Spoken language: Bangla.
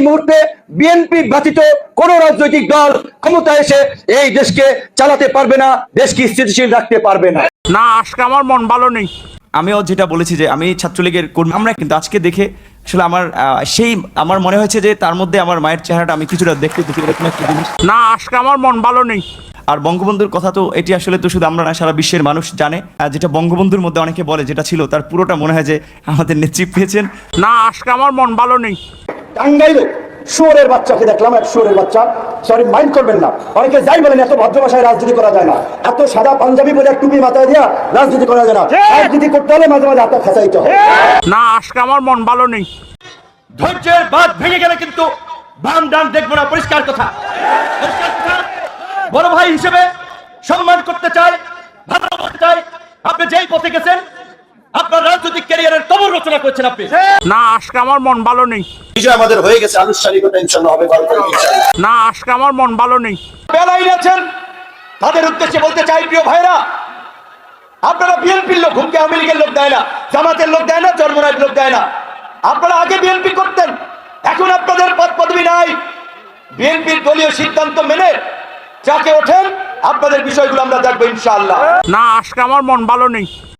মুহূর্তে বিএনপি ব্যতীত কোন রাজনৈতিক দল ক্ষমতায় এসে এই দেশকে চালাতে পারবে না, দেশকে স্থিতিশীল রাখতে পারবে না। না, আজকে আমার মন ভালো নেই। আমিও যেটা বলেছি যে আমি ছাত্রলীগের কর্মী, আমরা কিন্তু আজকে দেখে আসলে আমার মনে হয়েছে যে তার মধ্যে আমার মায়ের চেহারাটা আমি কিছুটা দেখতে এরকম একটা জিনিস। না, আজকে আমার মন ভালো নেই। আর বঙ্গবন্ধুর কথা তো এটি আসলে তো শুধু আমরা না, সারা বিশ্বের মানুষ জানে। যেটা বঙ্গবন্ধুর মধ্যে অনেকে বলে যেটা ছিল তার পুরোটা মনে হয় যে আমাদের নেত্রী পেয়েছেন। না, আজকে আমার মন ভালো নেই। টাঙ্গাইলে শুয়োরের বাচ্চাকে দেখলাম, এক শুয়োরের বাচ্চা, সরি মাইন্ড করবেন না, অনেকে যাই বলেন এত ভদ্র ভাষায় রাজনীতি করা যায় না, এত সাদা পাঞ্জাবি পরে টুপি মাথায় দিয়া রাজনীতি করা যায় না। রাজনীতি করতে হলে মাঝে মাঝে হাতে খাঁচাইতে হয়। না, আজকে আমার মন ভালো নেই। ধৈর্যের বাঁধ ভেঙে গেলে কিন্তু বাম ডান দেখবো না, পরিষ্কার কথা। বড় ভাই হিসেবে সম্মান করতে চাই, ভালোবাসতে চাই। আপনি যেই পথে গেছেন, আপনার রাজনৈতিক ক্যারিয়ারের কবর রচনা করছেন আপনি। না, আজকে আমার মন ভালো নেই। বিজয় আমাদের হয়ে গেছে, আনুষ্ঠানিকতা ইনশাআল্লাহ হবে। না, আজকে আমার মন ভালো নেই। বেলাইন আছেন, তাদের উদ্দেশ্যে বলতে চাই, প্রিয় ভাইরা, আপনারা বিএনপির লোক, হুমকি আওয়ামী লীগের লোক দেয় না, জামাতের লোক দেয় না, চরমরায়ের লোক দেয় না। আপনারা আগে বিএনপি করতেন, এখন আপনাদের পদ পদবি নাই। বিএনপির দলীয় সিদ্ধান্ত মেনে যাকে ওঠেন, আপনাদের বিষয়গুলো আমরা দেখবো ইনশাআল্লাহ। না, আজকে আমার মন ভালো নেই।